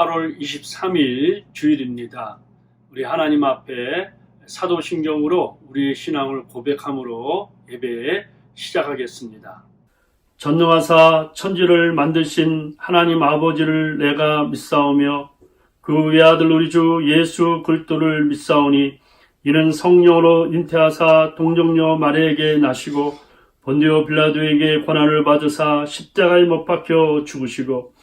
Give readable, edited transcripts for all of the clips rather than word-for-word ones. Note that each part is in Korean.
8월 23일 주일입니다. 우리 하나님 앞에 사도신경으로 우리의 신앙을 고백함으로 예배 시작하겠습니다. 전능하사 천지를 만드신 하나님 아버지를 내가 믿사오며 그 외아들 우리 주 예수 그리스도를 믿사오니 이는 성령으로 잉태하사 동정녀 마리아에게 나시고 본디오 빌라도에게 고난을 받으사 십자가에 못 박혀 죽으시고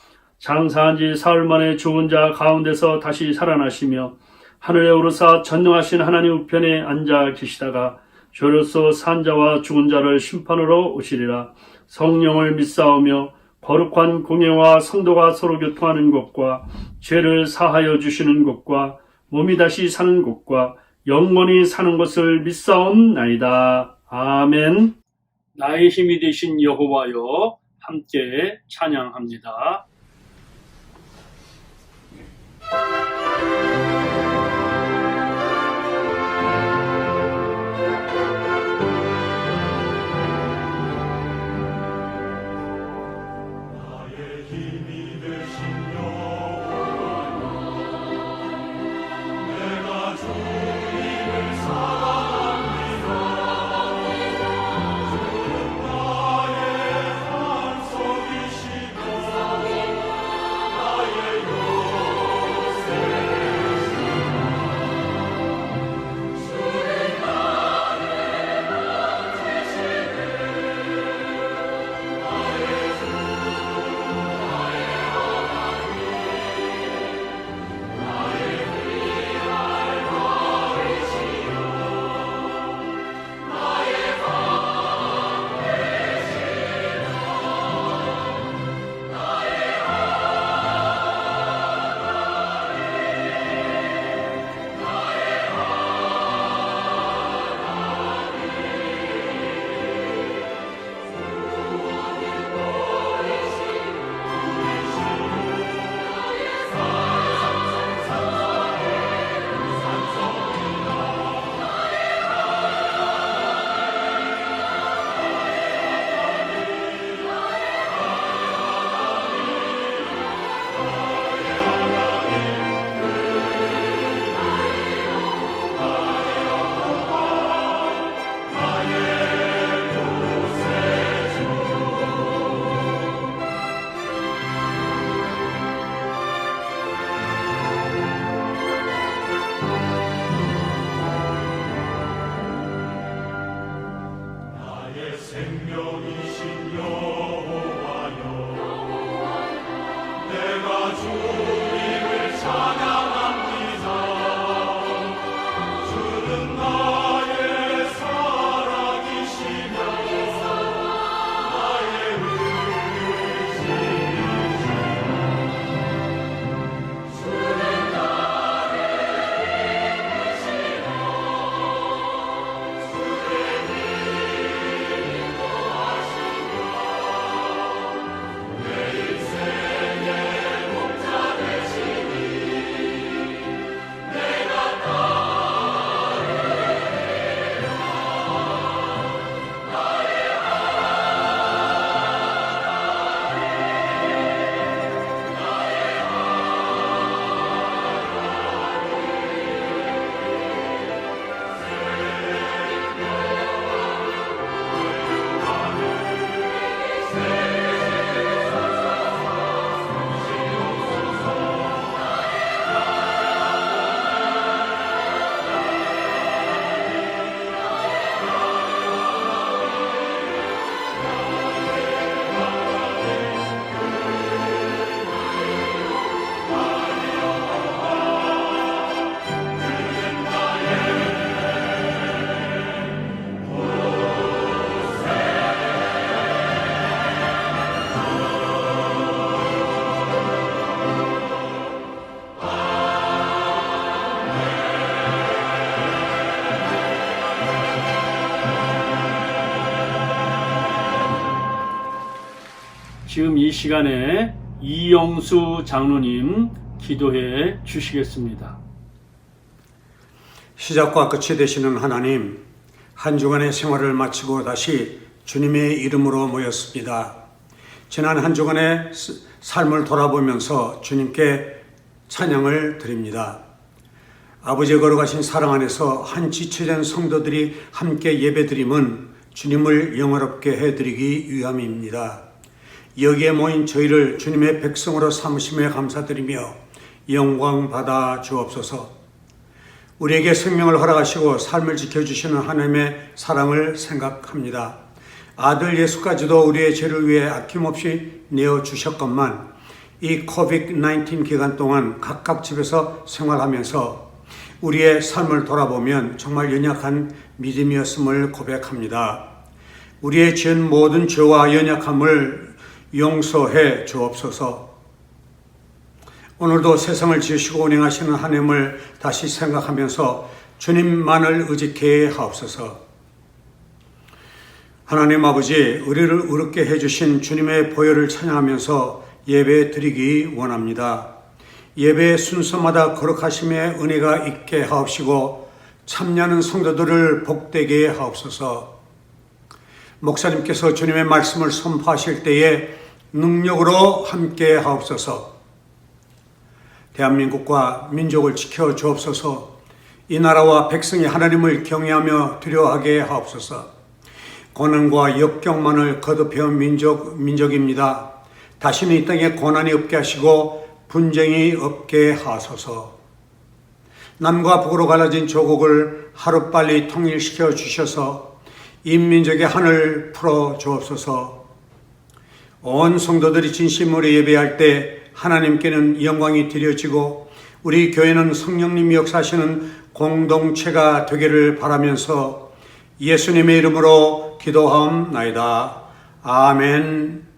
장사한 지 사흘 만에 죽은 자 가운데서 다시 살아나시며 하늘에 오르사 전능하신 하나님 우편에 앉아 계시다가 저로서 산 자와 죽은 자를 심판으로 오시리라. 성령을 믿사오며 거룩한 공예와 성도가 서로 교통하는 것과 죄를 사하여 주시는 것과 몸이 다시 사는 것과 영원히 사는 것을 믿사옵나이다. 아멘. 나의 힘이 되신 여호와여 함께 찬양합니다. 생명이신 여호와여 내가 주님을 찬양합니다. 주는 나의 사랑이시며 나의 의지시며 주는 나를 이끄시며 지금 이 시간에 이영수 장로님 기도해 주시겠습니다. 시작과 끝이 되시는 하나님, 한 주간의 생활을 마치고 다시 주님의 이름으로 모였습니다. 지난 한 주간의 삶을 돌아보면서 주님께 찬양을 드립니다. 아버지의 거룩하신 사랑 안에서 한 지체된 성도들이 함께 예배드림은 주님을 영화롭게 해드리기 위함입니다. 여기에 모인 저희를 주님의 백성으로 삼으심에 감사드리며 영광 받아 주옵소서. 우리에게 생명을 허락하시고 삶을 지켜주시는 하나님의 사랑을 생각합니다. 아들 예수까지도 우리의 죄를 위해 아낌없이 내어주셨건만 이 코비드-19 기간 동안 각각 집에서 생활하면서 우리의 삶을 돌아보면 정말 연약한 믿음이었음을 고백합니다. 우리의 지은 모든 죄와 연약함을 용서해 주옵소서. 오늘도 세상을 지으시고 운행하시는 하나님을 다시 생각하면서 주님만을 의지케 하옵소서. 하나님 아버지, 우리를 의롭게 해주신 주님의 보혈을 찬양하면서 예배 드리기 원합니다. 예배 순서마다 거룩하심의 은혜가 있게 하옵시고 참여하는 성도들을 복되게 하옵소서. 목사님께서 주님의 말씀을 선포하실 때에 능력으로 함께 하옵소서. 대한민국과 민족을 지켜 주옵소서. 이 나라와 백성이 하나님을 경외하며 두려워하게 하옵소서. 고난과 역경만을 거듭해온 민족입니다. 다시는 이 땅에 고난이 없게 하시고 분쟁이 없게 하소서. 남과 북으로 갈라진 조국을 하루빨리 통일시켜 주셔서 인민족의 한을 풀어 주옵소서. 온 성도들이 진심으로 예배할 때 하나님께는 영광이 드려지고 우리 교회는 성령님이 역사하시는 공동체가 되기를 바라면서 예수님의 이름으로 기도하옵나이다. 아멘.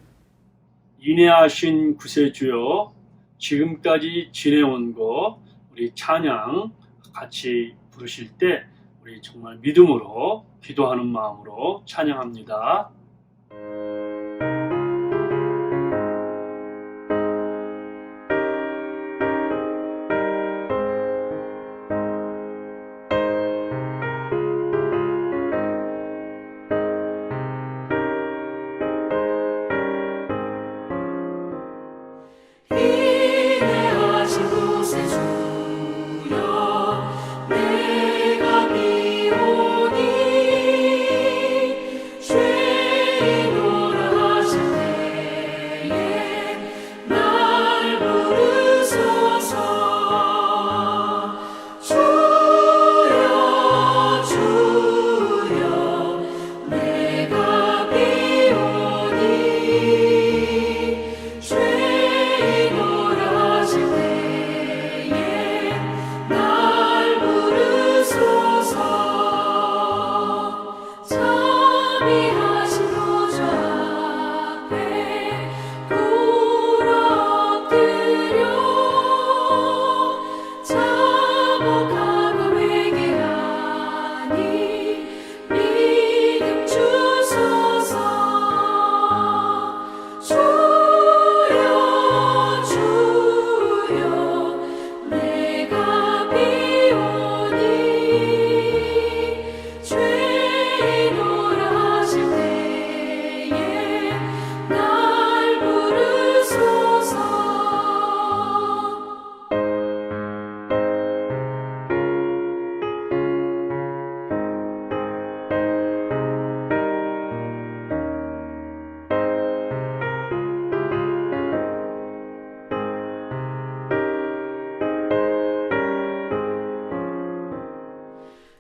인내하신 구세주여, 지금까지 지내온 거 우리 찬양 같이 부르실 때 우리 정말 믿음으로 기도하는 마음으로 찬양합니다. 인내하신 구세주여, 내가 비오니 죄인으로 하실 때에 날 부르소서. 주여 주여, 내가 비오니 죄인으로 하실 때에 날 부르소서. 자비하신 보좌 앞에 꿇어 엎드려 자복하고 회개하니 믿음 주소서. 주여 주여, 내가 비오니 죄인으로 하실 때에 날 부르소서.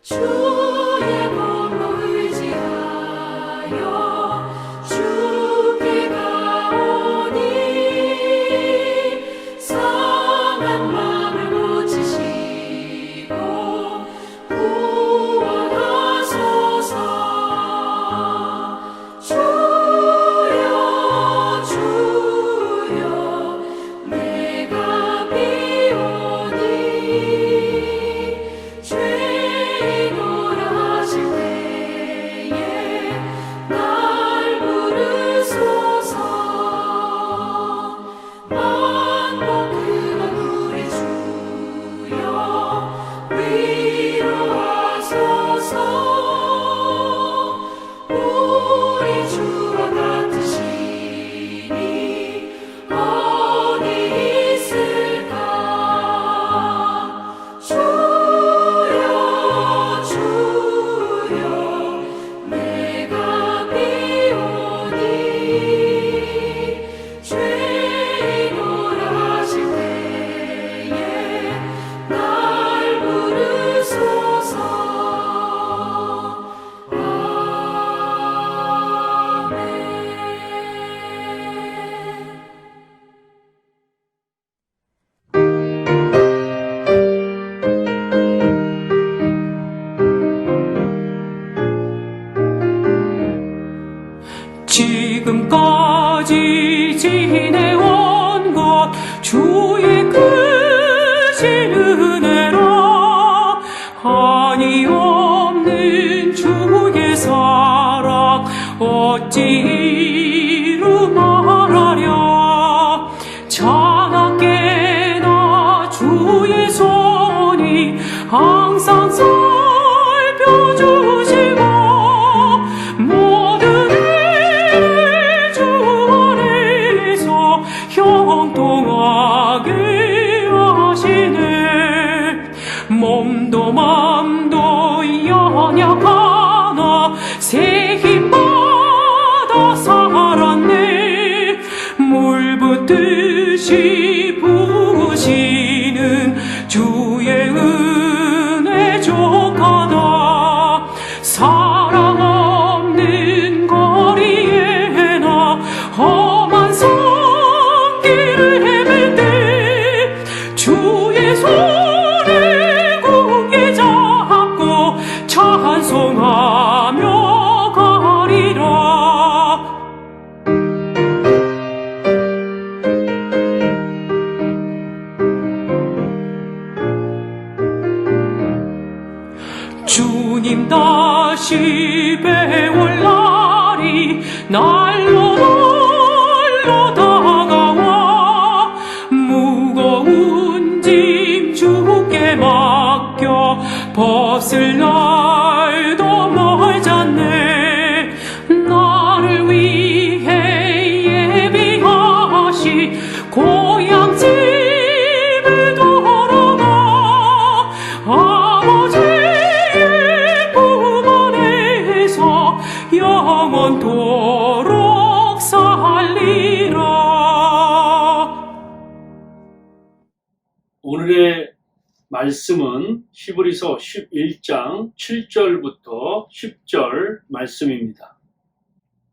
주의 몸으로 의지하여 주께 가오니 상한 마음을 고치시고 구원하소서. 주여 주여, 내가 비오니 죄인으로 억지로 말하랴. 차갑게나 주의 손이 항상 살펴주시고 모든 일 주 안에서 형통하게 하시네. 몸도 맘도 연약하나 새 힘받아 살았네. 물 붓듯이 부으시는 주의 은혜 족하다. 사랑 없는 거리에나 험한 손길을 헤맬 때 주의 손에 굳게 잡고 찬송하며 가리라. 주님 다시 배울 날이 날로 다가와. 무거운 짐 주께 맡겨 벗을 날도 멀잖네. 나를 위해 예비하시 고향 집에 돌아가. 아버지의 품 안에서 영원토록 살리라. 오늘의 말씀은 히브리서 11장 7절부터 10절 말씀입니다.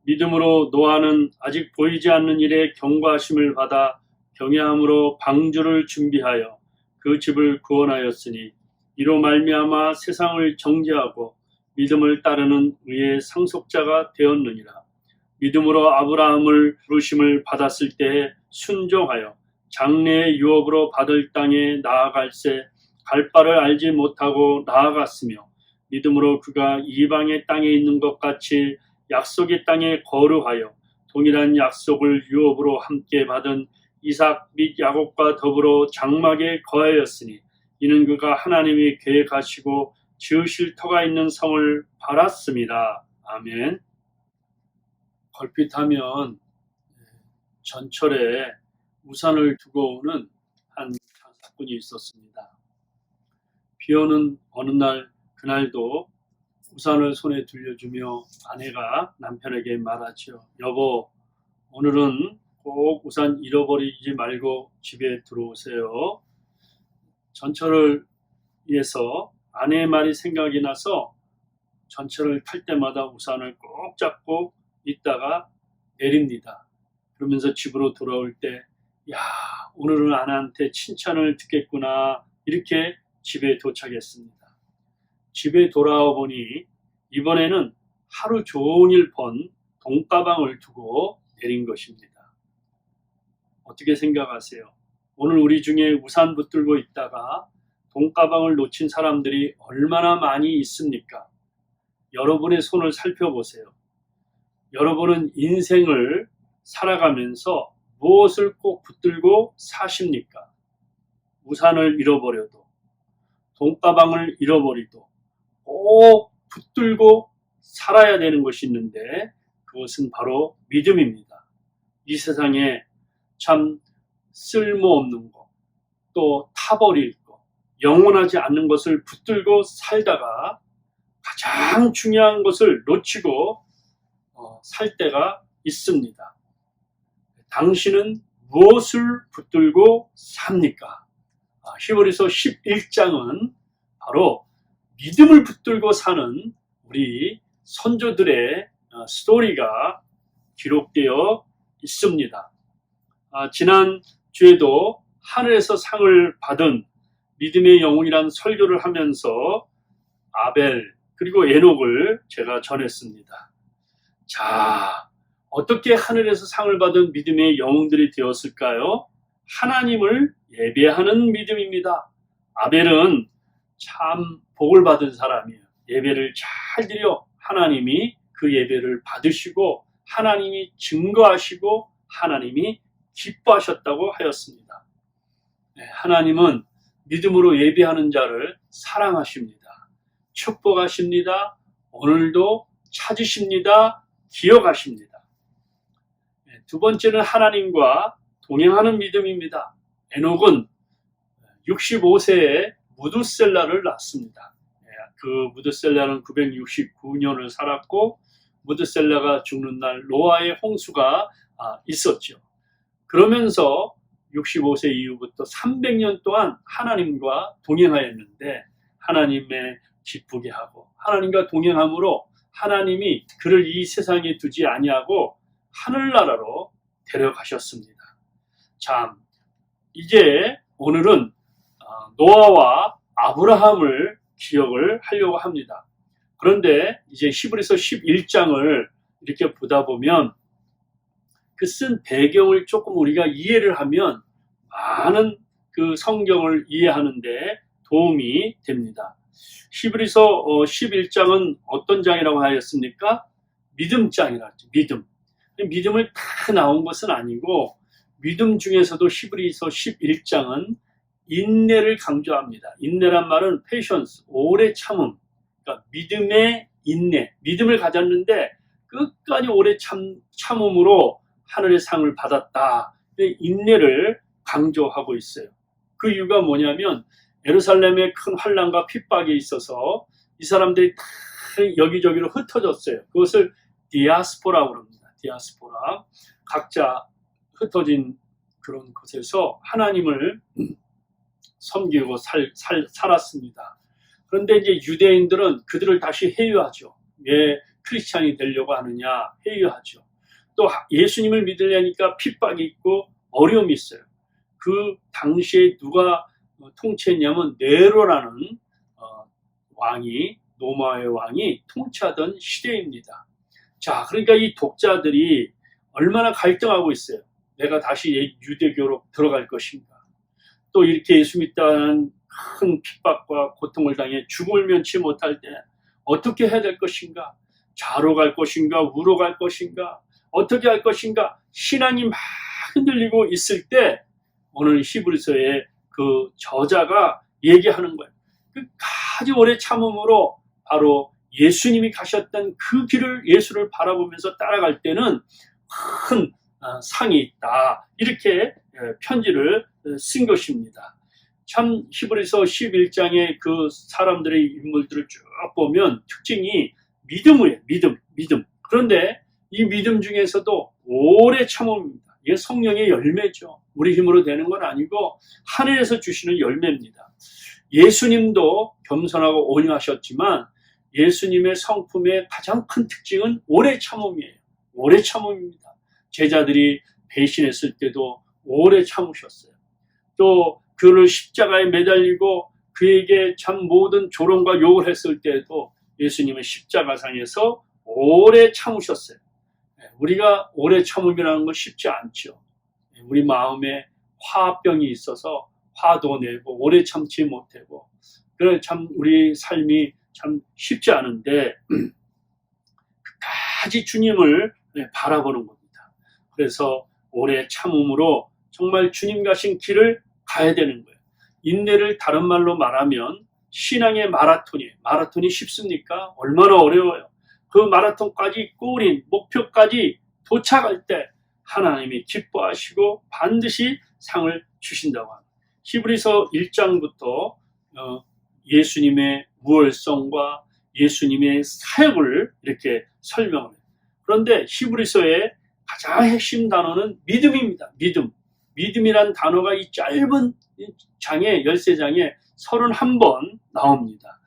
믿음으로 노아는 아직 보이지 않는 일에 경고하심을 받아 경외함으로 방주를 준비하여 그 집을 구원하였으니 이로 말미암아 세상을 정죄하고 믿음을 따르는 의의 상속자가 되었느니라. 믿음으로 아브라함을 부르심을 받았을 때에 순종하여 장래의 유업으로 받을 땅에 나아갈새 갈 바를 알지 못하고 나아갔으며 믿음으로 그가 이방의 땅에 있는 것 같이 약속의 땅에 거류하여 동일한 약속을 유업으로 함께 받은 이삭 및 야곱과 더불어 장막에 거하였으니 이는 그가 하나님이 계획하시고 지으실 터가 있는 성을 바랐습니다. 아멘. 걸핏하면 전철에 우산을 두고 오는 한 장사꾼이 있었습니다. 비 오는 어느 날 그날도 우산을 손에 들려주며 아내가 남편에게 말하지요. 여보, 오늘은 꼭 우산 잃어버리지 말고 집에 들어오세요. 전철을 위해서 아내의 말이 생각이 나서 전철을 탈 때마다 우산을 꼭 잡고 있다가 내립니다. 그러면서 집으로 돌아올 때 야, 오늘은 아내한테 칭찬을 듣겠구나 이렇게 집에 도착했습니다. 집에 돌아와 보니 이번에는 하루 종일 번 돈가방을 두고 내린 것입니다. 어떻게 생각하세요? 오늘 우리 중에 우산 붙들고 있다가 돈가방을 놓친 사람들이 얼마나 많이 있습니까? 여러분의 손을 살펴보세요. 여러분은 인생을 살아가면서 무엇을 꼭 붙들고 사십니까? 우산을 잃어버려도, 돈가방을 잃어버리도 꼭 붙들고 살아야 되는 것이 있는데 그것은 바로 믿음입니다. 이 세상에 참 쓸모없는 것, 또 타버릴 것, 영원하지 않는 것을 붙들고 살다가 가장 중요한 것을 놓치고 살 때가 있습니다. 당신은 무엇을 붙들고 삽니까? 히브리서 11장은 바로 믿음을 붙들고 사는 우리 선조들의 스토리가 기록되어 있습니다. 지난 주에도 하늘에서 상을 받은 믿음의 영웅이라는 설교를 하면서 아벨 그리고 에녹을 제가 전했습니다. 자, 어떻게 하늘에서 상을 받은 믿음의 영웅들이 되었을까요? 하나님을 예배하는 믿음입니다. 아벨은 참 복을 받은 사람이에요. 예배를 잘 드려 하나님이 그 예배를 받으시고 하나님이 증거하시고 하나님이 기뻐하셨다고 하였습니다. 하나님은 믿음으로 예배하는 자를 사랑하십니다. 축복하십니다. 오늘도 찾으십니다. 기억하십니다. 두 번째는 하나님과 동행하는 믿음입니다. 에녹은 65세에 무드셀라를 낳습니다. 그 무드셀라는 969년을 살았고 무드셀라가 죽는 날 노아의 홍수가 있었죠. 그러면서 65세 이후부터 300년 동안 하나님과 동행하였는데 하나님의 기쁘게 하고 하나님과 동행함으로 하나님이 그를 이 세상에 두지 아니하고 하늘나라로 데려가셨습니다. 참, 이제 오늘은 노아와 아브라함을 기억을 하려고 합니다. 그런데 이제 히브리서 11장을 이렇게 보다 보면 그 쓴 배경을 조금 우리가 이해를 하면 많은 그 성경을 이해하는데 도움이 됩니다. 히브리서 11장은 어떤 장이라고 하였습니까? 믿음장이라 하죠. 믿음. 믿음을 다 나온 것은 아니고 믿음 중에서도 히브리서 11장은 인내를 강조합니다. 인내란 말은 patience, 오래 참음. 그러니까 믿음의 인내, 믿음을 가졌는데 끝까지 오래 참음으로 하늘의 상을 받았다. 인내를 강조하고 있어요. 그 이유가 뭐냐면 예루살렘에 큰 환난과 핍박이 있어서 이 사람들이 다 여기저기로 흩어졌어요. 그것을 디아스포라고 합니다. 디아스포라. 각자 흩어진 그런 곳에서 하나님을 섬기고 살았습니다. 그런데 이제 유대인들은 그들을 다시 회유하죠. 왜 크리스찬이 되려고 하느냐 회유하죠. 또 예수님을 믿으려니까 핍박이 있고 어려움이 있어요. 그 당시에 누가 통치했냐면 네로라는 왕이 로마의 왕이 통치하던 시대입니다. 자, 그러니까 이 독자들이 얼마나 갈등하고 있어요. 내가 다시 유대교로 들어갈 것인가. 또 이렇게 예수 믿다는 큰 핍박과 고통을 당해 죽음을 면치 못할 때 어떻게 해야 될 것인가. 좌로 갈 것인가 우로 갈 것인가 어떻게 할 것인가. 신앙이 막 흔들리고 있을 때 오늘 히브리서의 그 저자가 얘기하는 거예요. 끝까지 오래 참음으로 바로 예수님이 가셨던 그 길을 예수를 바라보면서 따라갈 때는 큰 상이 있다. 이렇게 편지를 쓴 것입니다. 참 히브리서 11장의 그 사람들의 인물들을 쭉 보면 특징이 믿음이에요. 믿음. 그런데 이 믿음 중에서도 오래 참음입니다. 이게 성령의 열매죠. 우리 힘으로 되는 건 아니고 하늘에서 주시는 열매입니다. 예수님도 겸손하고 온유하셨지만 예수님의 성품의 가장 큰 특징은 오래 참음이에요. 오래 참음입니다. 제자들이 배신했을 때도 오래 참으셨어요. 또 그를 십자가에 매달리고 그에게 참 모든 조롱과 욕을 했을 때도 예수님은 십자가상에서 오래 참으셨어요. 우리가 오래 참음이라는 건 쉽지 않죠. 우리 마음에 화병이 있어서 화도 내고 오래 참지 못하고 그래 참 우리 삶이 참 쉽지 않은데 끝까지 주님을 바라보는 겁니다. 그래서 오래 참음으로 정말 주님 가신 길을 가야 되는 거예요. 인내를 다른 말로 말하면 신앙의 마라톤이에요. 마라톤이 쉽습니까? 얼마나 어려워요. 그 마라톤까지 꼬린 목표까지 도착할 때 하나님이 기뻐하시고 반드시 상을 주신다고 합니다. 히브리서 1장부터 예수님의 우월성과 예수님의 사역을 이렇게 설명을 해요. 그런데 히브리서의 가장 핵심 단어는 믿음입니다. 믿음이란 단어가 이 짧은 장에 13장에 31번 나옵니다.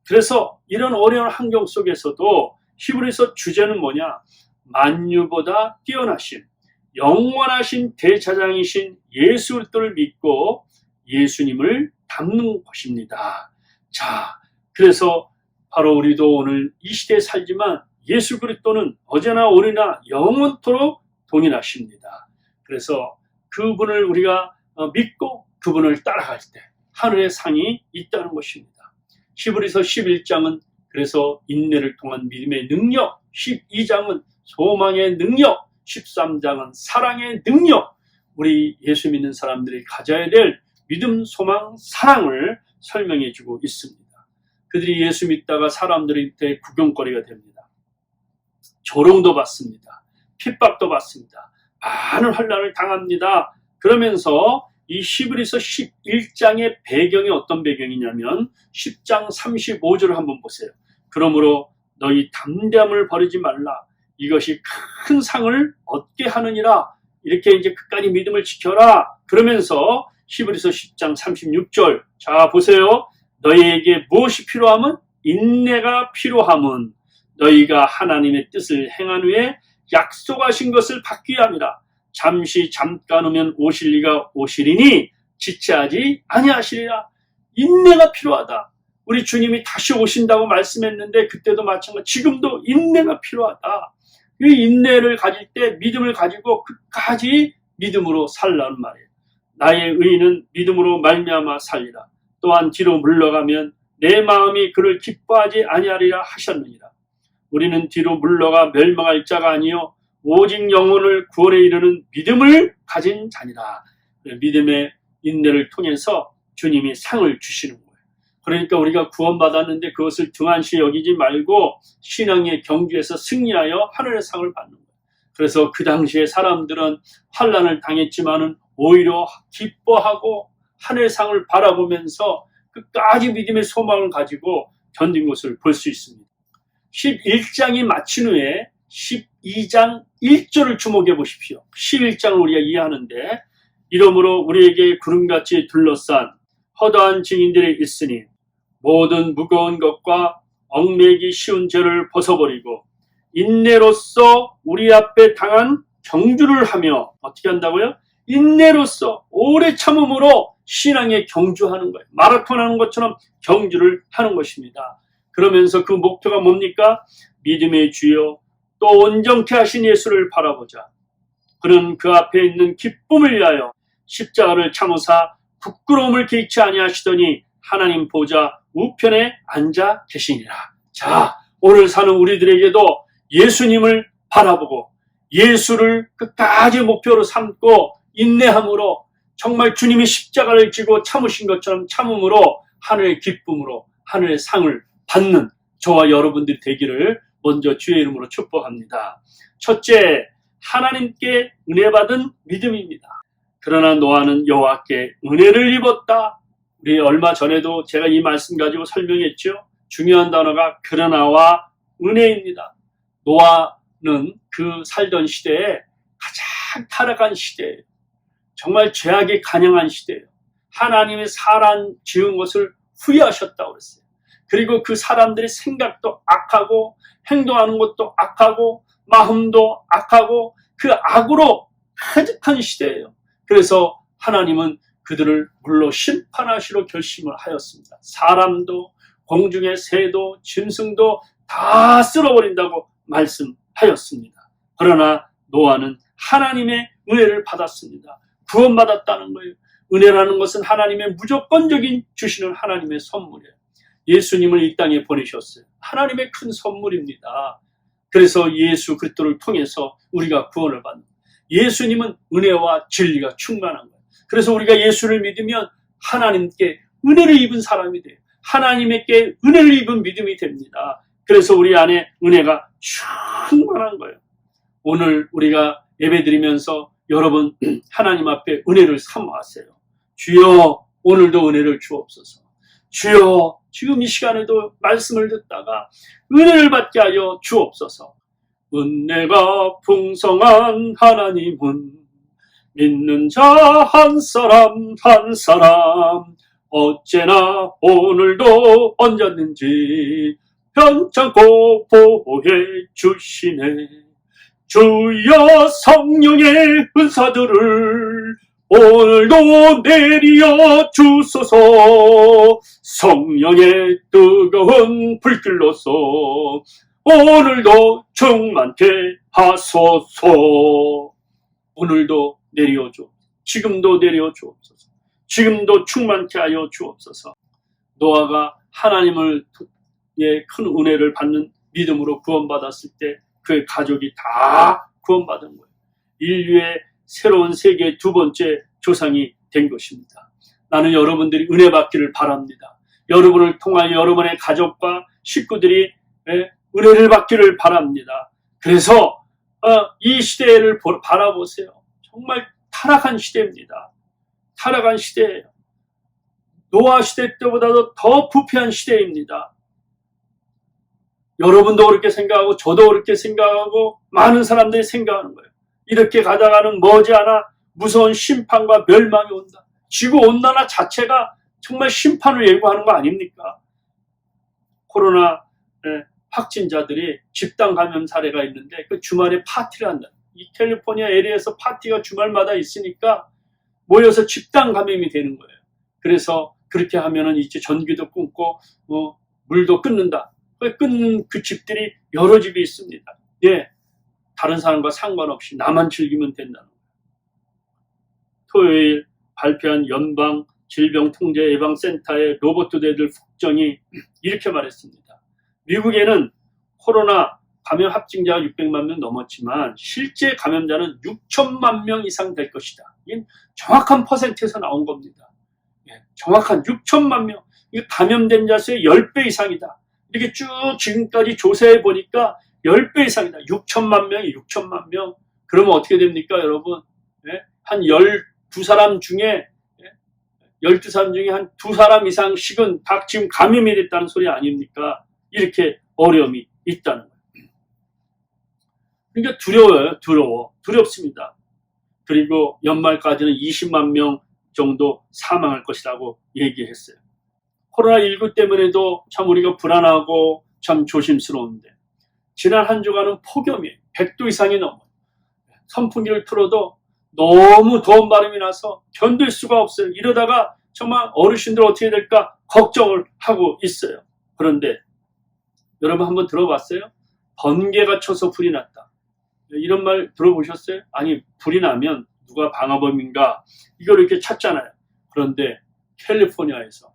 그래서 이런 어려운 환경 속에서도 히브리서 주제는 뭐냐? 만유보다 뛰어나신 영원하신 대제사장이신 예수 그리스도를 믿고 예수님을 닮는 것입니다. 자, 그래서 바로 우리도 오늘 이 시대에 살지만 예수 그리스도는 어제나 오늘이나 영원토록 동일하십니다. 그래서 그분을 우리가 믿고 그분을 따라갈 때 하늘의 상이 있다는 것입니다. 히브리서 11장은 그래서 인내를 통한 믿음의 능력, 12장은 소망의 능력, 13장은 사랑의 능력, 우리 예수 믿는 사람들이 가져야 될 믿음, 소망, 사랑을 설명해 주고 있습니다. 그들이 예수 믿다가 사람들한테 구경거리가 됩니다. 조롱도 받습니다. 핍박도 받습니다. 많은 환난을 당합니다. 그러면서 이 히브리서 11장의 배경이 어떤 배경이냐면 10장 35절을 한번 보세요. 그러므로 너희 담대함을 버리지 말라. 이것이 큰 상을 얻게 하느니라. 이렇게 이제 끝까지 믿음을 지켜라. 그러면서 히브리서 10장 36절. 자, 보세요. 너희에게 무엇이 필요함은? 인내가 필요함은 너희가 하나님의 뜻을 행한 후에 약속하신 것을 받기 위함이라. 잠시 잠깐 오면 오실 리가 오시리니 지체하지 아니하시리라. 인내가 필요하다. 우리 주님이 다시 오신다고 말씀했는데 그때도 마찬가지 지금도 인내가 필요하다. 이 인내를 가질 때 믿음을 가지고 끝까지 믿음으로 살라는 말이에요. 나의 의인은 믿음으로 말미암아 살리라. 또한 뒤로 물러가면 내 마음이 그를 기뻐하지 아니하리라 하셨느니라. 우리는 뒤로 물러가 멸망할 자가 아니요 오직 영혼을 구원에 이르는 믿음을 가진 자니라. 믿음의 인내를 통해서 주님이 상을 주시는 거예요. 그러니까 우리가 구원받았는데 그것을 등한시 여기지 말고 신앙의 경주에서 승리하여 하늘의 상을 받는 거예요. 그래서 그 당시에 사람들은 환난을 당했지만은 오히려 기뻐하고 하늘의 상을 바라보면서 끝까지 믿음의 소망을 가지고 견딘 것을 볼 수 있습니다. 11장이 마친 후에 12장 1절을 주목해 보십시오. 11장을 우리가 이해하는데 이러므로 우리에게 구름같이 둘러싼 허다한 증인들이 있으니 모든 무거운 것과 얽매기 쉬운 죄를 벗어버리고 인내로써 우리 앞에 당한 경주를 하며 어떻게 한다고요? 인내로써 오래 참음으로 신앙의 경주하는 거예요. 마라톤 하는 것처럼 경주를 하는 것입니다. 그러면서 그 목표가 뭡니까? 믿음의 주여 또 온전케 하신 예수를 바라보자. 그는 그 앞에 있는 기쁨을 위하여 십자가를 참으사 부끄러움을 개의치 아니하시더니 하나님 보좌 우편에 앉아 계시니라. 자, 오늘 사는 우리들에게도 예수님을 바라보고 예수를 끝까지 목표로 삼고 인내함으로 정말 주님이 십자가를 지고 참으신 것처럼 참음으로 하늘의 기쁨으로 하늘의 상을 받는 저와 여러분들이 되기를 먼저 주의 이름으로 축복합니다. 첫째, 하나님께 은혜 받은 믿음입니다. 그러나 노아는 여호와께 은혜를 입었다. 우리 얼마 전에도 제가 이 말씀 가지고 설명했죠. 중요한 단어가 그러나와 은혜입니다. 노아는 그 살던 시대에 가장 타락한 시대예요. 정말 죄악이 간영한 시대예요. 하나님의 사람 지은 것을 후회하셨다고 그랬어요. 그리고 그 사람들의 생각도 악하고 행동하는 것도 악하고 마음도 악하고 그 악으로 가득한 시대예요. 그래서 하나님은 그들을 물로 심판하시러 결심을 하였습니다. 사람도 공중의 새도 짐승도 다 쓸어버린다고 말씀하였습니다. 그러나 노아는 하나님의 은혜를 받았습니다. 구원받았다는 거예요. 은혜라는 것은 하나님의 무조건적인 주시는 하나님의 선물이에요. 예수님을 이 땅에 보내셨어요. 하나님의 큰 선물입니다. 그래서 예수 그리스도를 통해서 우리가 구원을 받는 거예요. 예수님은 은혜와 진리가 충만한 거예요. 그래서 우리가 예수를 믿으면 하나님께 은혜를 입은 사람이 돼요. 하나님께 은혜를 입은 믿음이 됩니다. 그래서 우리 안에 은혜가 충만한 거예요. 오늘 우리가 예배드리면서 여러분 하나님 앞에 은혜를 사모하세요. 주여 오늘도 은혜를 주옵소서. 주여 지금 이 시간에도 말씀을 듣다가 은혜를 받게 하여 주옵소서. 은혜가 풍성한 하나님은 믿는 자 한 사람 한 사람 어째나 오늘도 언제든지 편찮고 보호해 주시네. 주여 성령의 은사들을 오늘도 내리어 주소서. 성령의 뜨거운 불길로서 오늘도 충만케 하소서. 오늘도 내려 주. 지금도 내려 주옵소서. 지금도 충만케 하여 주옵소서. 노아가 하나님을 큰 은혜를 받는 믿음으로 구원받았을 때 그의 가족이 다 구원받은 거예요. 인류의 새로운 세계의 두 번째 조상이 된 것입니다. 나는 여러분들이 은혜 받기를 바랍니다. 여러분을 통하여 여러분의 가족과 식구들이 은혜를 받기를 바랍니다. 그래서 이 시대를 바라보세요. 정말 타락한 시대입니다. 타락한 시대예요. 노아 시대 때보다도 더 부패한 시대입니다. 여러분도 그렇게 생각하고 저도 그렇게 생각하고 많은 사람들이 생각하는 거예요. 이렇게 가다가는 머지않아 무서운 심판과 멸망이 온다. 지구온난화 자체가 정말 심판을 예고하는 거 아닙니까? 코로나 확진자들이 집단 감염 사례가 있는데 그 주말에 파티를 한다. 이 캘리포니아 LA에서 파티가 주말마다 있으니까 모여서 집단 감염이 되는 거예요. 그래서 그렇게 하면은 이제 전기도 끊고 물도 끊는다. 끊는 그 집들이 여러 집이 있습니다. 예, 다른 사람과 상관없이 나만 즐기면 된다는 거예요. 토요일 발표한 연방 질병통제예방센터의 로버트 데들 국장이 이렇게 말했습니다. 미국에는 코로나 감염 확진자가 600만 명 넘었지만 실제 감염자는 6천만 명 이상 될 것이다. 이게 정확한 퍼센트에서 나온 겁니다. 예, 정확한 6천만 명. 이게 감염된 자 수의 10배 이상이다. 이렇게 쭉 지금까지 조사해 보니까 10배 이상이다. 6천만 명이 6천만 명. 그러면 어떻게 됩니까, 여러분? 예? 한 12사람 중에 한 2사람 이상씩은 다 지금 감염이 됐다는 소리 아닙니까? 이렇게 어려움이 있다는 거예요. 그러니까 두렵습니다. 그리고 연말까지는 20만 명 정도 사망할 것이라고 얘기했어요. 코로나19 때문에도 참 우리가 불안하고 참 조심스러운데 지난 한 주간은 폭염이 100도 이상이 넘어요. 선풍기를 틀어도 너무 더운 바람이 나서 견딜 수가 없어요. 이러다가 정말 어르신들 어떻게 될까 걱정을 하고 있어요. 그런데 여러분 한번 들어봤어요? 번개가 쳐서 불이 났다. 이런 말 들어보셨어요? 아니, 불이 나면 누가 방화범인가 이걸 이렇게 찾잖아요. 그런데 캘리포니아에서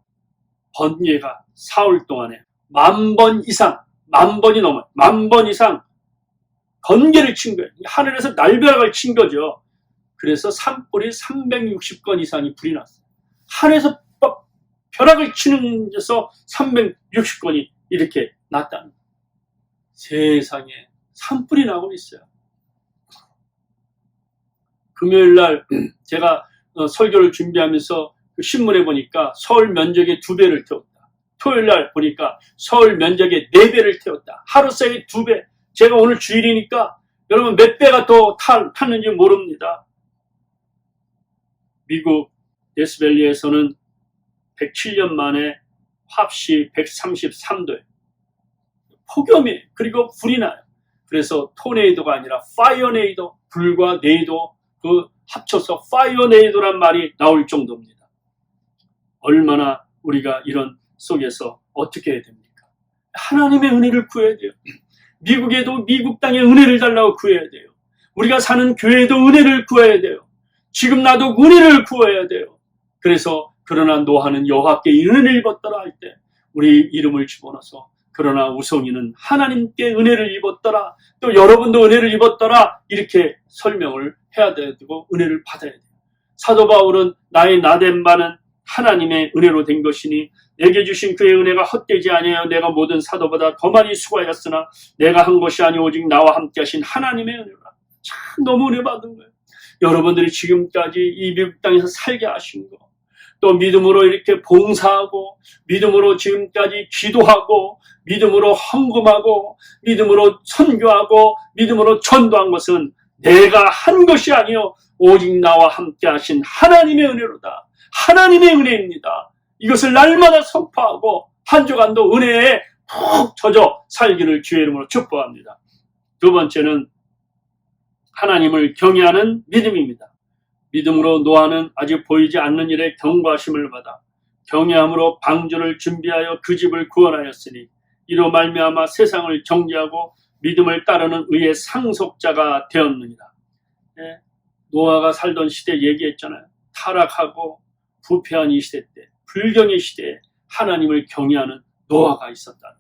번개가 4월 동안에 10,000번 이상, 10,000번이 넘어요. 10,000번 이상 번개를 친 거예요. 하늘에서 날벼락을 친 거죠. 그래서 산불이 360건 이상이 불이 났어요. 하늘에서 벼락을 치는 데서 360건이 이렇게 났다는 거예요. 세상에 산불이 나고 있어요. 금요일 날 제가 설교를 준비하면서 그 신문에 보니까 서울 면적의 2배를 태웠다. 토요일 날 보니까 서울 면적의 4배를 태웠다. 하루 사이에 2배. 제가 오늘 주일이니까 여러분 몇 배가 더 탔는지 모릅니다. 미국 데스밸리에서는 107년 만에 합시 133도에 폭염이 그리고 불이 나요. 그래서 토네이도가 아니라 파이어네이도, 불과 네이도 그 합쳐서 파이어네이도란 말이 나올 정도입니다. 얼마나 우리가 이런 속에서 어떻게 해야 됩니까? 하나님의 은혜를 구해야 돼요. 미국에도 미국 땅에 은혜를 달라고 구해야 돼요. 우리가 사는 교회에도 은혜를 구해야 돼요. 지금 나도 은혜를 구해야 돼요. 그래서 그러나 노아는 여호와께 은혜를 입었더라 할 때 우리 이름을 집어넣어서 그러나 우성이는 하나님께 은혜를 입었더라. 또 여러분도 은혜를 입었더라. 이렇게 설명을 해야 되고 은혜를 받아야 돼요. 사도 바울은 나의 나된 바는 하나님의 은혜로 된 것이니 내게 주신 그의 은혜가 헛되지 아니하여 내가 모든 사도보다 더 많이 수고하였으나 내가 한 것이 아니 오직 나와 함께 하신 하나님의 은혜라. 참 너무 은혜 받은 거예요. 여러분들이 지금까지 이 미국 땅에서 살게 하신 거, 또 믿음으로 이렇게 봉사하고 믿음으로 지금까지 기도하고 믿음으로 헌금하고 믿음으로 선교하고 믿음으로 전도한 것은 내가 한 것이 아니요 오직 나와 함께 하신 하나님의 은혜로다. 하나님의 은혜입니다. 이것을 날마다 선포하고 한 주간도 은혜에 푹 젖어 살기를 주의 이름으로 축복합니다. 두 번째는 하나님을 경외하는 믿음입니다. 믿음으로 노아는 아직 보이지 않는 일에 경고하심을 받아 경외함으로 방주를 준비하여 그 집을 구원하였으니 이로 말미암아 세상을 정죄하고 믿음을 따르는 의의 상속자가 되었느니라. 네, 노아가 살던 시대 얘기했잖아요. 타락하고 부패한 이 시대 때 불경의 시대에 하나님을 경외하는 노아가 있었다.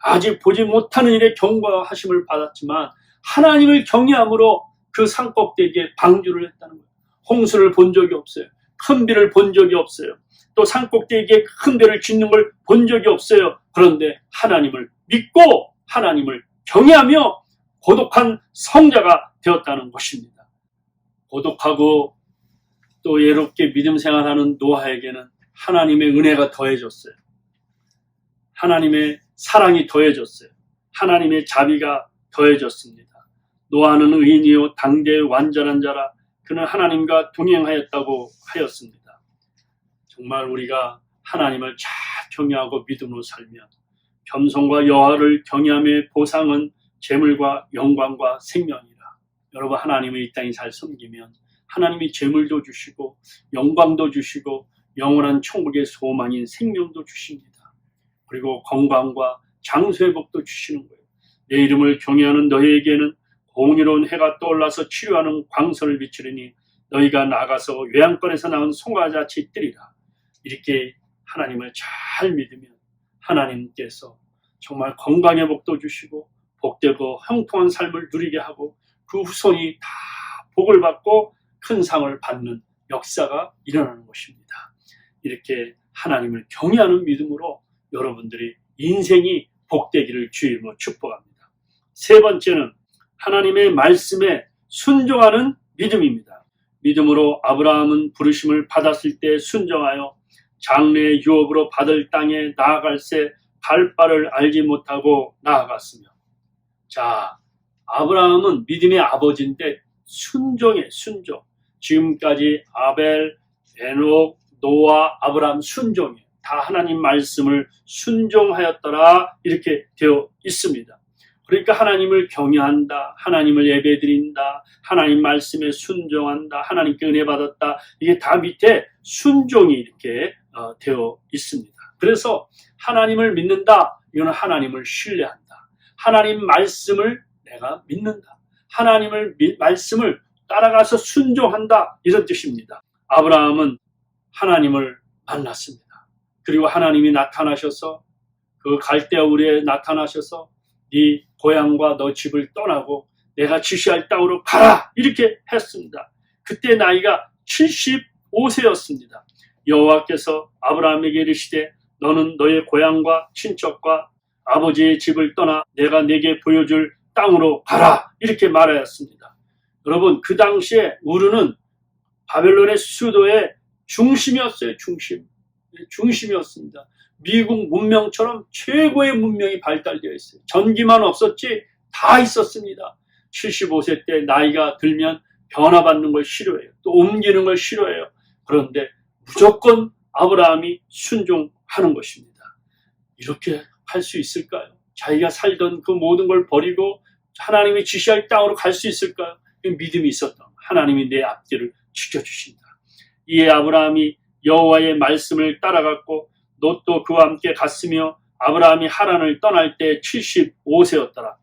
아직 보지 못하는 일에 경고하심을 받았지만 하나님을 경외함으로 그 산꼭대기에 방주를 했다는 거예요. 홍수를 본 적이 없어요. 큰 비를 본 적이 없어요. 또 산꼭대기에 큰 배를 짓는 걸 본 적이 없어요. 그런데 하나님을 믿고 하나님을 경외하며 고독한 성자가 되었다는 것입니다. 고독하고 또 외롭게 믿음 생활하는 노아에게는 하나님의 은혜가 더해졌어요. 하나님의 사랑이 더해졌어요. 하나님의 자비가 더해졌습니다. 노아는 의인이요 당대의 완전한 자라 그는 하나님과 동행하였다고 하였습니다. 정말 우리가 하나님을 잘 경외하고 믿음으로 살면 겸손과 여호와를 경외함의 보상은 재물과 영광과 생명이라. 여러분 하나님을 이 땅에 잘 섬기면 하나님이 재물도 주시고 영광도 주시고 영원한 천국의 소망인 생명도 주십니다. 그리고 건강과 장수의 복도 주시는 거예요. 내 이름을 경외하는 너희에게는 공의로운 해가 떠올라서 치료하는 광선을 비추리니 너희가 나가서 외양간에서 나온 송아지같이 뜨리라. 이렇게 하나님을 잘 믿으면 하나님께서 정말 건강의 복도 주시고 복되고 형통한 삶을 누리게 하고 그 후손이 다 복을 받고 큰 상을 받는 역사가 일어나는 것입니다. 이렇게 하나님을 경외하는 믿음으로 여러분들이 인생이 복되기를 주임으로 축복합니다. 세 번째는 하나님의 말씀에 순종하는 믿음입니다. 믿음으로 아브라함은 부르심을 받았을 때 순종하여 장래의 유업으로 받을 땅에 나아갈새 발바를 알지 못하고 나아갔으며. 자, 아브라함은 믿음의 아버지인데 순종. 지금까지 아벨, 에녹, 노아, 아브라함 순종이에요. 다 하나님 말씀을 순종하였더라 이렇게 되어 있습니다. 그러니까 하나님을 경외한다, 하나님을 예배드린다, 하나님 말씀에 순종한다, 하나님께 은혜 받았다. 이게 다 밑에 순종이 이렇게 되어 있습니다. 그래서 하나님을 믿는다, 이거는 하나님을 신뢰한다. 하나님 말씀을 내가 믿는다. 하나님을 말씀을 따라가서 순종한다, 이런 뜻입니다. 아브라함은 하나님을 만났습니다. 그리고 하나님이 나타나셔서 그 갈대아 우리에 나타나셔서 네 고향과 너 집을 떠나고 내가 지시할 땅으로 가라 이렇게 했습니다. 그때 나이가 75세였습니다. 여호와께서 아브라함에게 이르시되 너는 너의 고향과 친척과 아버지의 집을 떠나 내가 내게 보여줄 땅으로 가라 이렇게 말하였습니다. 여러분 그 당시에 우르는 바벨론의 수도의 중심이었어요. 중심이었습니다. 미국 문명처럼 최고의 문명이 발달되어 있어요. 전기만 없었지 다 있었습니다. 75세 때 나이가 들면 변화받는 걸 싫어해요. 또 옮기는 걸 싫어해요. 그런데 무조건 아브라함이 순종하는 것입니다. 이렇게 할 수 있을까요? 자기가 살던 그 모든 걸 버리고 하나님이 지시할 땅으로 갈 수 있을까요? 믿음이 있었던 하나님이 내 앞길을 지켜주신다. 이에 아브라함이 여호와의 말씀을 따라갔고 롯도 그와 함께 갔으며 아브라함이 하란을 떠날 때 75세였더라.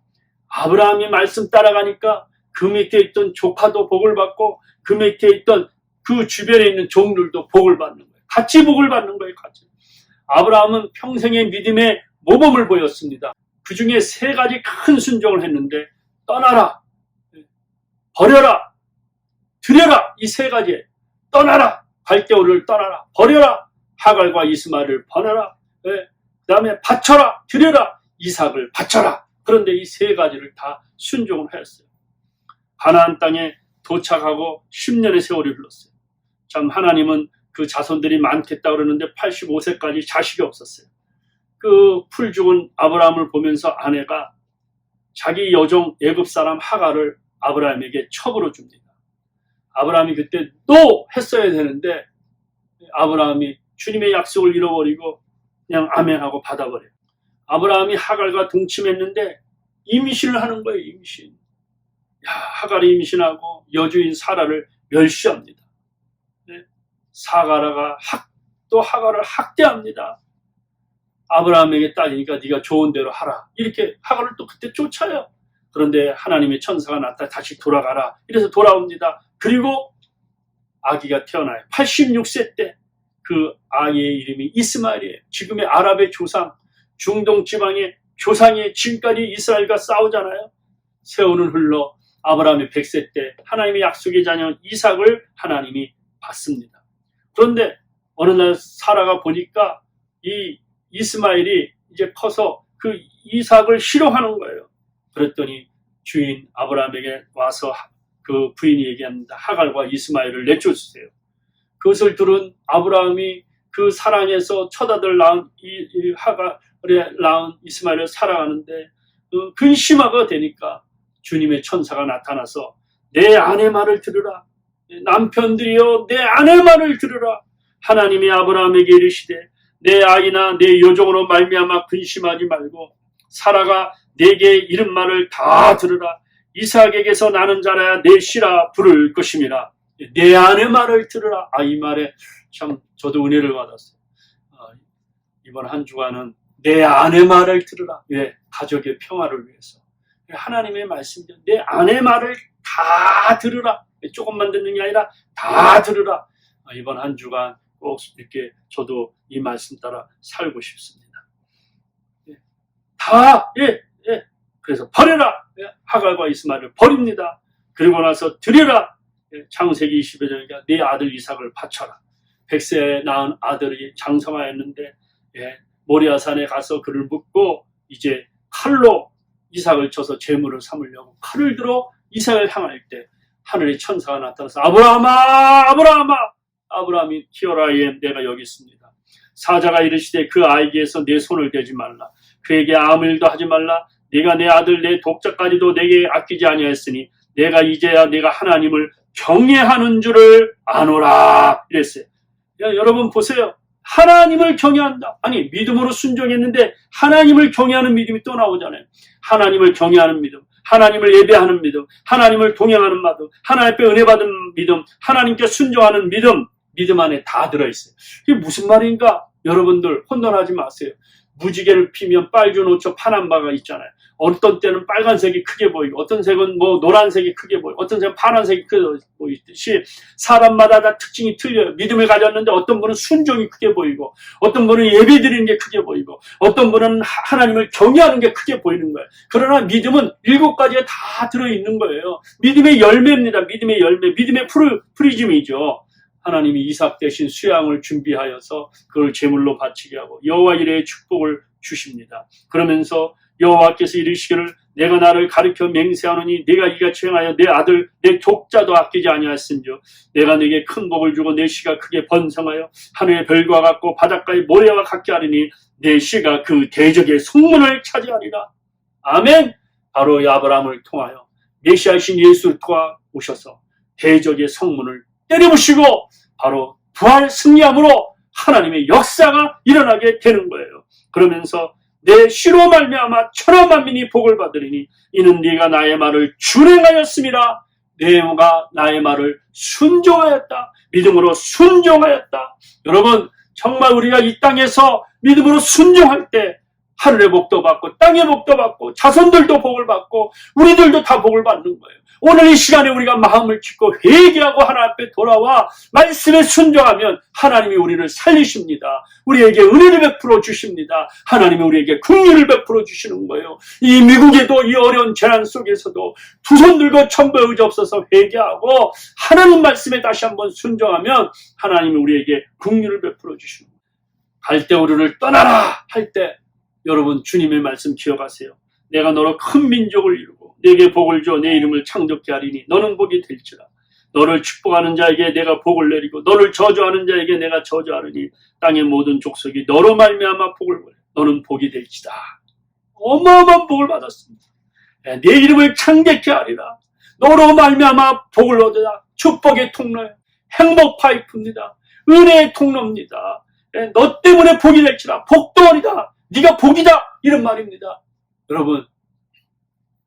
아브라함이 말씀 따라가니까 그 밑에 있던 조카도 복을 받고 그 밑에 있던 그 주변에 있는 종들도 복을 받는 거예요. 같이 복을 받는 거예요. 같이. 아브라함은 평생의 믿음의 모범을 보였습니다. 그 중에 세 가지 큰 순종을 했는데 떠나라, 버려라, 드려라 이 세 가지. 떠나라, 갈대아우를 떠나라, 버려라, 하갈과 이스마엘을 버려라, 그 다음에 바쳐라, 드려라, 이삭을 바쳐라. 그런데 이 세 가지를 다 순종을 하였어요. 가나안 땅에 도착하고 10년의 세월이 흘렀어요. 참 하나님은 그 자손들이 많겠다 그러는데 85세까지 자식이 없었어요. 그 풀 죽은 아브라함을 보면서 아내가 자기 여종 애굽 사람 하갈을 아브라함에게 첩으로 줍니다. 아브라함이 그때 또 했어야 되는데 아브라함이 주님의 약속을 잃어버리고 그냥 아멘하고 받아버려요. 아브라함이 하갈과 동침했는데 임신을 하는 거예요. 임신. 하갈이 임신하고 여주인 사라를 멸시합니다. 네? 사가라가 또 하갈을 학대합니다. 아브라함에게 따지니까 네가 좋은 대로 하라. 이렇게 하갈을 또 그때 쫓아요. 그런데 하나님의 천사가 나타나 다시 돌아가라. 이래서 돌아옵니다. 그리고 아기가 태어나요. 86세 때 그 아이의 이름이 이스마엘이에요. 지금의 아랍의 조상, 중동 지방의 조상이 지금까지 이스라엘과 싸우잖아요. 세월은 흘러 아브라함이 100세 때 하나님의 약속의 자녀 이삭을 하나님이 받습니다. 그런데 어느 날 사라가 보니까 이 이스마엘이 이제 커서 그 이삭을 싫어하는 거예요. 그랬더니 주인 아브라함에게 와서 그 부인이 얘기합니다. 하갈과 이스마엘을 내쫓으세요. 그것을 들은 아브라함이 그 사랑에서 첫 아들 낳은 이 하갈에 낳은 이스마엘을 사랑하는데 근심화가 되니까 주님의 천사가 나타나서 내 아내 말을 들으라. 남편들이여 내 아내 말을 들으라. 하나님이 아브라함에게 이르시되 내 아이나 내 여종으로 말미암아 근심하지 말고 사라가 내게 이른 말을 다 들으라. 이삭에게서 나는 자라야 내 씨라 부를 것임이라. 내 아내 말을 들으라. 이 말에 참 저도 은혜를 받았어요. 이번 한 주간은 내 아내 말을 들으라. 가족의 평화를 위해서. 하나님의 말씀이죠. 내 아내 말을 다 들으라. 조금만 듣는 게 아니라 다 들으라. 이번 한 주간 꼭 이렇게 저도 이 말씀 따라 살고 싶습니다. 그래서 버려라. 하갈과 이스마엘을 버립니다. 그리고 나서 드려라. 창세기 20에 내 아들 이삭을 바쳐라. 100세에 낳은 아들이 장성하였는데 모리아산에 가서 그를 묶고 이제 칼로 이삭을 쳐서 제물을 삼으려고 칼을 들어 이삭을 향할 때 하늘의 천사가 나타나서 아브라함아 아브라함아 아브라함이 히어라이엠 내가 여기 있습니다. 사자가 이르시되 그 아이에게서 내 손을 대지 말라. 그에게 아무 일도 하지 말라. 네가 내 아들 내 독자까지도 내게 아끼지 아니하였으니 내가 이제야 내가 하나님을 경외하는 줄을 아노라 이랬어요. 여러분 보세요. 하나님을 경외한다. 아니 믿음으로 순종했는데 하나님을 경외하는 믿음이 또 나오잖아요. 하나님을 경외하는 믿음, 하나님을 예배하는 믿음, 하나님을 동행하는 믿음, 하나님 앞에 은혜 받은 믿음, 하나님께 순종하는 믿음 안에 다 들어있어요. 이게 무슨 말인가? 여러분들 혼돈하지 마세요. 무지개를 피면 빨주노초 파란 바가 있잖아요. 어떤 때는 빨간색이 크게 보이고 어떤 색은 노란색이 크게 보이고 어떤 색은 파란색이 크게 보이듯이 사람마다 다 특징이 틀려요. 믿음을 가졌는데 어떤 분은 순종이 크게 보이고 어떤 분은 예배 드리는 게 크게 보이고 어떤 분은 하나님을 경외하는 게 크게 보이는 거예요. 그러나 믿음은 7가지가 다 들어있는 거예요. 믿음의 열매입니다. 믿음의 열매, 믿음의 프리즘이죠. 하나님이 이삭 대신 수양을 준비하여서 그걸 제물로 바치게 하고 여호와 이레의 축복을 주십니다. 그러면서 여호와께서 이르시기를 내가 나를 가르쳐 맹세하노니 네가 이같이 행하여 내 아들 내 독자도 아끼지 아니하였은즉 내가 네게 큰 복을 주고 내 씨가 크게 번성하여 하늘의 별과 같고 바닷가의 모래와 같게 하리니 내 씨가 그 대적의 성문을 차지하리라. 아멘. 바로 이 아브라함을 통하여 메시아이신 예수를 통하 오셔서 대적의 성문을 때려부시고 바로 부활 승리함으로 하나님의 역사가 일어나게 되는 거예요. 그러면서 내 씨로 말미암아 천하 만민이 복을 받으리니 이는 네가 나의 말을 준행하였음이라. 네가 나의 말을 순종하였다. 믿음으로 순종하였다. 여러분 정말 우리가 이 땅에서 믿음으로 순종할 때 하늘의 복도 받고 땅의 복도 받고 자손들도 복을 받고 우리들도 다 복을 받는 거예요. 오늘 이 시간에 우리가 마음을 짚고 회개하고 하나님 앞에 돌아와 말씀에 순종하면 하나님이 우리를 살리십니다. 우리에게 은혜를 베풀어 주십니다. 하나님이 우리에게 긍휼을 베풀어 주시는 거예요. 이 미국에도 이 어려운 재난 속에서도 두 손 들고 천부에 의지없어서 회개하고 하나님 말씀에 다시 한번 순종하면 하나님이 우리에게 긍휼을 베풀어 주시는 거예요. 갈대우르를 떠나라 할 때 여러분 주님의 말씀 기억하세요. 내가 너로 큰 민족을 이루고 내게 복을 줘 내 이름을 창조케 하리니 너는 복이 될지라. 너를 축복하는 자에게 내가 복을 내리고 너를 저주하는 자에게 내가 저주하리니 땅의 모든 족속이 너로 말미암아 복을 보내. 너는 복이 될지다. 어마어마한 복을 받았습니다. 내 이름을 창대케 하리라. 너로 말미암아 복을 얻으라. 축복의 통로예요. 행복 파이프입니다. 은혜의 통로입니다. 너 때문에 복이 될지라. 복덩어리다. 네가 복이다. 이런 말입니다. 여러분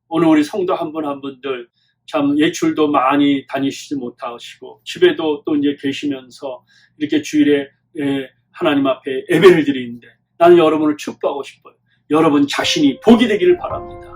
오늘 우리 성도 한 분 한 분들 참 예출도 많이 다니시지 못하시고 집에도 또 이제 계시면서 이렇게 주일에 하나님 앞에 예배를 드리는데 나는 여러분을 축복하고 싶어요. 여러분 자신이 복이 되기를 바랍니다.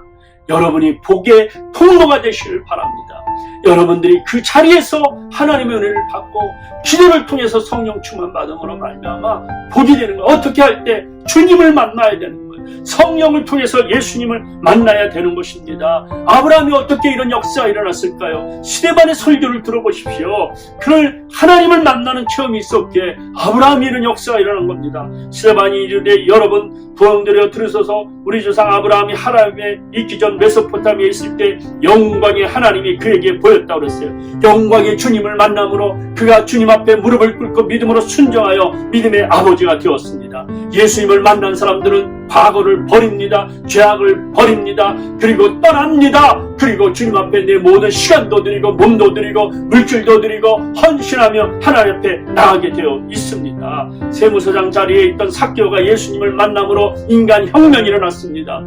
여러분이 복의 통로가 되시길 바랍니다. 여러분들이 그 자리에서 하나님의 은혜를 받고 기도를 통해서 성령 충만 받음으로 말미암아 복이 되는 거예요. 어떻게 할 때 주님을 만나야 되는 거예요. 성령을 통해서 예수님을 만나야 되는 것입니다. 아브라함이 어떻게 이런 역사가 일어났을까요? 스데반의 설교를 들어보십시오. 그를 하나님을 만나는 체험이 있었기에 아브라함이 이런 역사가 일어난 겁니다. 스데반이 이르되 여러분 부엉들여 들으소서 우리 조상 아브라함이 하나님에 있기 전 메소포타미아에 있을 때 영광의 하나님이 그에게 보였다고 그랬어요. 영광의 주님을 만남으로 그가 주님 앞에 무릎을 꿇고 믿음으로 순종하여 믿음의 아버지가 되었습니다. 예수님을 만난 사람들은 과거를 버립니다. 죄악을 버립니다. 그리고 떠납니다. 그리고 주님 앞에 내 모든 시간도 드리고 몸도 드리고 물질도 드리고 헌신하며 하나님 앞에 나가게 되어 있습니다. 세무서장 자리에 있던 삭개오가 예수님을 만남으로 인간 혁명이 일어났습니다.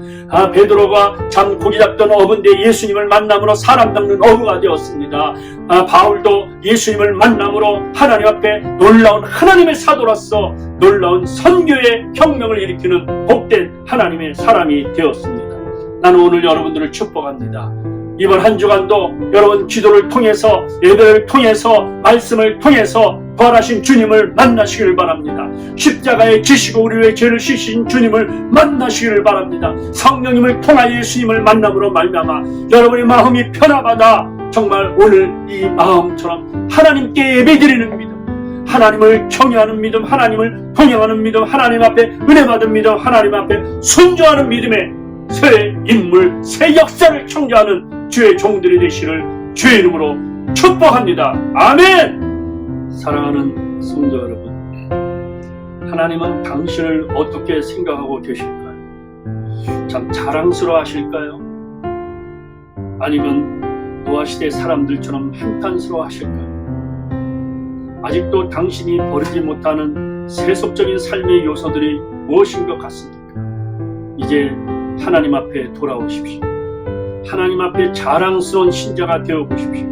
베드로가 참 고기 잡던 어부인데 예수님을 만남으로 사람 잡는 어부가 되었습니다. 바울도 예수님을 만남으로 하나님 앞에 놀라운 하나님의 사도로서 놀라운 선교의 혁명을 일으키는 복된 하나님의 사람이 되었습니다. 나는 오늘 여러분들을 축복합니다. 이번 한 주간도 여러분 기도를 통해서 예배를 통해서 말씀을 통해서 부활하신 주님을 만나시기를 바랍니다. 십자가에 지시고 우리의 죄를 씻으신 주님을 만나시기를 바랍니다. 성령님을 통하여 예수님을 만남으로 말미암아 여러분의 마음이 변화받아 정말 오늘 이 마음처럼 하나님께 예배드리는 믿음, 하나님을 경외하는 믿음, 하나님을 동행하는 믿음, 하나님 앞에 은혜 받은 믿음, 하나님 앞에 순종하는 믿음의 새 인물, 새 역사를 창조하는 주의 종들이 되시를 주의 이름으로 축복합니다. 아멘! 사랑하는 성도 여러분, 하나님은 당신을 어떻게 생각하고 계실까요? 참 자랑스러워 하실까요? 아니면 노아시대 사람들처럼 한탄스러워 하실까요? 아직도 당신이 버리지 못하는 세속적인 삶의 요소들이 무엇인 것 같습니까? 이제 하나님 앞에 돌아오십시오. 하나님 앞에 자랑스러운 신자가 되어보십시오.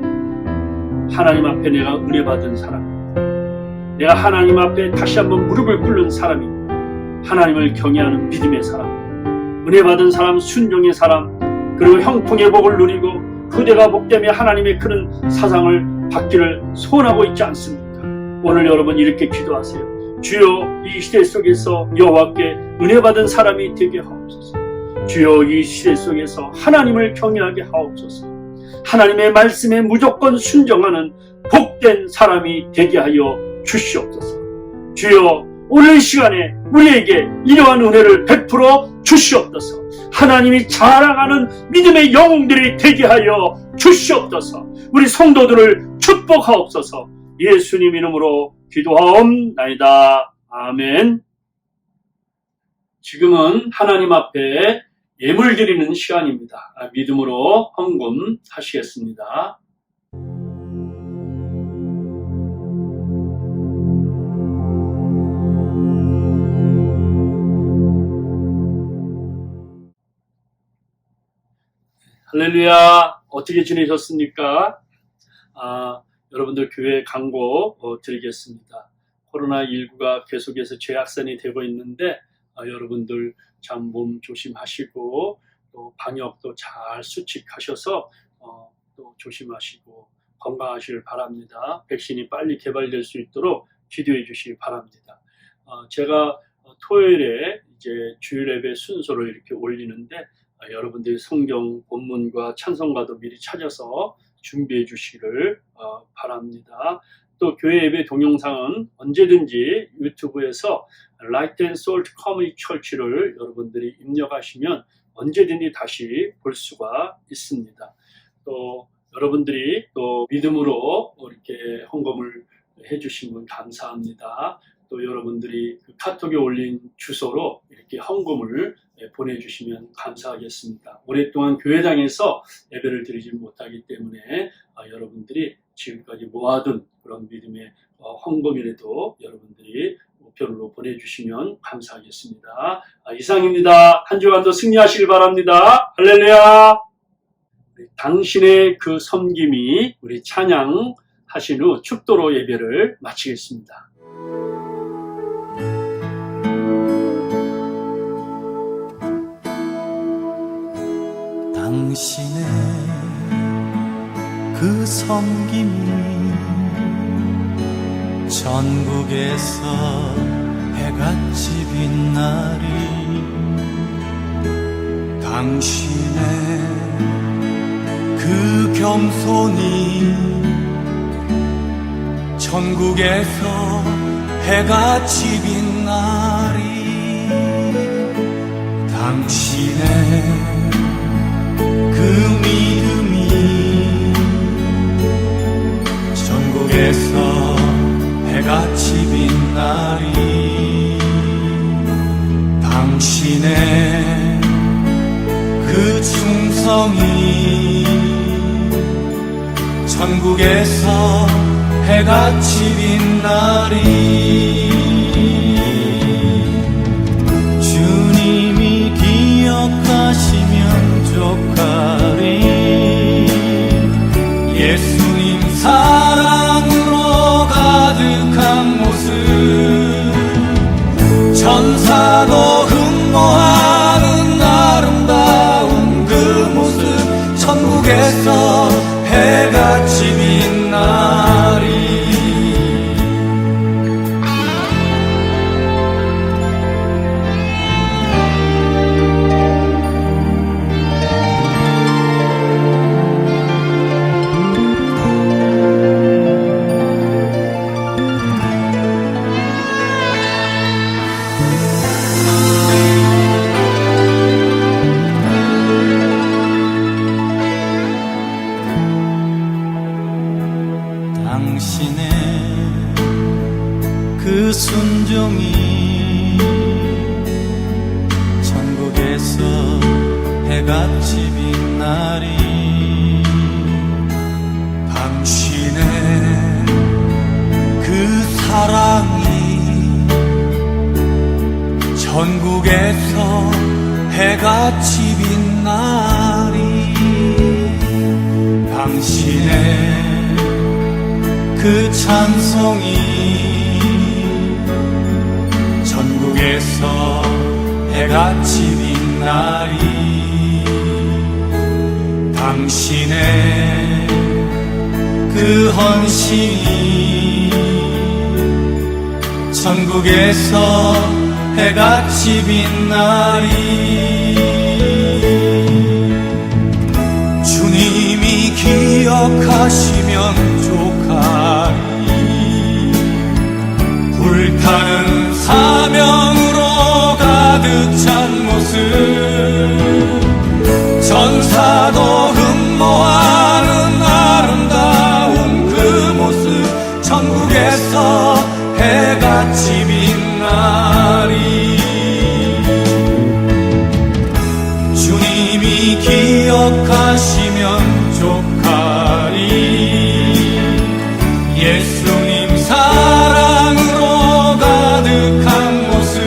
하나님 앞에 내가 은혜 받은 사람, 내가 하나님 앞에 다시 한번 무릎을 꿇는 사람이고 하나님을 경외하는 믿음의 사람, 은혜 받은 사람, 순종의 사람, 그리고 형통의 복을 누리고 후대가 복되며 하나님의 그런 사상을 받기를 소원하고 있지 않습니까? 오늘 여러분 이렇게 기도하세요. 주여 이 시대 속에서 여호와께 은혜 받은 사람이 되게 하옵소서. 주여 이 시대 속에서 하나님을 경외하게 하옵소서. 하나님의 말씀에 무조건 순종하는 복된 사람이 되게 하여 주시옵소서. 주여 오늘 시간에 우리에게 이러한 은혜를 베풀어 주시옵소서. 하나님이 자랑하는 믿음의 영웅들이 되게 하여 주시옵소서. 우리 성도들을 축복하옵소서. 예수님 이름으로 기도하옵나이다. 아멘. 지금은 하나님 앞에 예물 드리는 시간입니다. 믿음으로 헌금하시겠습니다. 할렐루야. 어떻게 지내셨습니까? 여러분들 교회 광고 드리겠습니다. 코로나19가 계속해서 재확산이 되고 있는데 여러분들 참 몸 조심하시고 또 방역도 잘 수칙하셔서 또 조심하시고 건강하시길 바랍니다. 백신이 빨리 개발될 수 있도록 기도해 주시기 바랍니다. 제가 토요일에 이제 주일 예배 순서로 이렇게 올리는데 여러분들이 성경 본문과 찬송가도 미리 찾아서 준비해 주시기를 바랍니다. 또 교회 예배 동영상은 언제든지 유튜브에서 Light and Salt Community Church를 여러분들이 입력하시면 언제든지 다시 볼 수가 있습니다. 또 여러분들이 또 믿음으로 이렇게 헌금을 해주신 분 감사합니다. 또 여러분들이 그 카톡에 올린 주소로 이렇게 헌금을 보내주시면 감사하겠습니다. 오랫동안 교회당에서 예배를 드리지 못하기 때문에 여러분들이 지금까지 모아둔 그런 믿음의 헌금이라도 여러분들이 우편으로 보내주시면 감사하겠습니다. 이상입니다. 한 주간도 승리하시길 바랍니다. 할렐루야. 당신의 그 섬김이 우리 찬양하신 후 축도로 예배를 마치겠습니다. 당신의 그 섬김이 전국에서 해같이 빛나리 당신의 그 겸손이 천국에서 해같이 빛나리. 당신의 그 믿음이 천국에서 해같이 빛나리. 당신의 그 충성이 천국에서 해같이 빛나리. 주님이 기억하시면 좋가리. 예수님 사랑으로 가득한 모습 천사도 흠모하는 아름다운 그 모습 천국에서 해같이 빛나리. 당신의 그 순종이 천국에서 해같이 빛나리. 당신의 그 사랑이 천국에서 해같이 빛나리. 당신의 그 찬송이 천국에서 해같이 빛나리. 당신의 그 헌신이 천국에서 해같이 빛나리. 주님이 기억하시면 좋가리. 불타는 사명으로 가득 찬 모습 천사도 흠모하는 아름다운 그 모습 천국에서 해같이 빛나리. 주님이 기억하시면 좋가리. 예수님 사랑으로 가득한 모습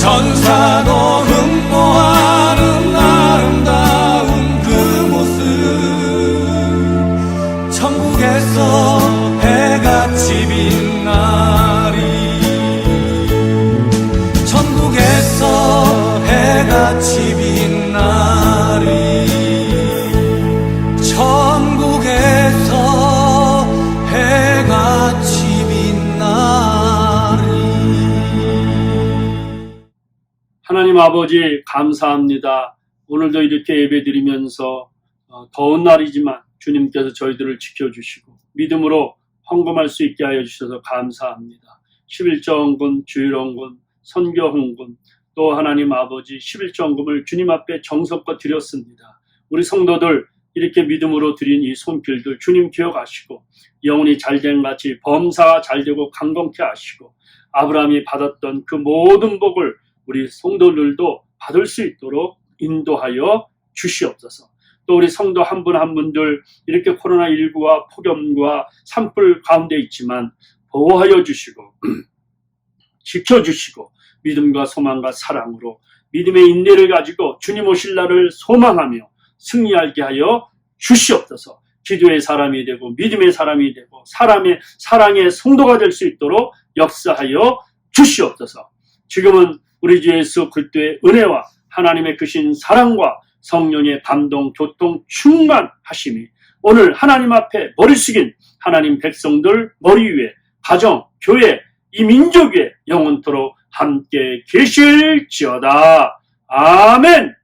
천사도 흠모하는 아름다운 그 모습 천국에서 해같이 빛나리. 천국에서 해같이 빛나리. 천국에서 해같이 빛나리. 하나님 아버지 감사합니다. 오늘도 이렇게 예배드리면서 더운 날이지만 주님께서 저희들을 지켜주시고 믿음으로 헌금할 수 있게 하여 주셔서 감사합니다. 11조 헌금, 주일 헌금, 선교 헌금, 또 하나님 아버지 11조 헌금을 주님 앞에 정성껏 드렸습니다. 우리 성도들 이렇게 믿음으로 드린 이 손길들 주님 기억하시고 영혼이 잘된 같이 범사가 잘되고 강건케 하시고 아브라함이 받았던 그 모든 복을 우리 성도들도 받을 수 있도록 인도하여 주시옵소서. 또 우리 성도 한 분 한 분들 이렇게 코로나19와 폭염과 산불 가운데 있지만 보호하여 주시고 지켜주시고 믿음과 소망과 사랑으로 믿음의 인내를 가지고 주님 오실 날을 소망하며 승리하게 하여 주시옵소서. 기도의 사람이 되고 믿음의 사람이 되고 사람의 사랑의 성도가 될 수 있도록 역사하여 주시옵소서. 지금은 우리 주 예수 그리스도의 은혜와 하나님의 크신 사랑과 성령의 감동, 교통, 충만하심이 오늘 하나님 앞에 머리 숙인 하나님 백성들 머리 위에 가정, 교회, 이 민족 위에 영원토록 함께 계실지어다. 아멘!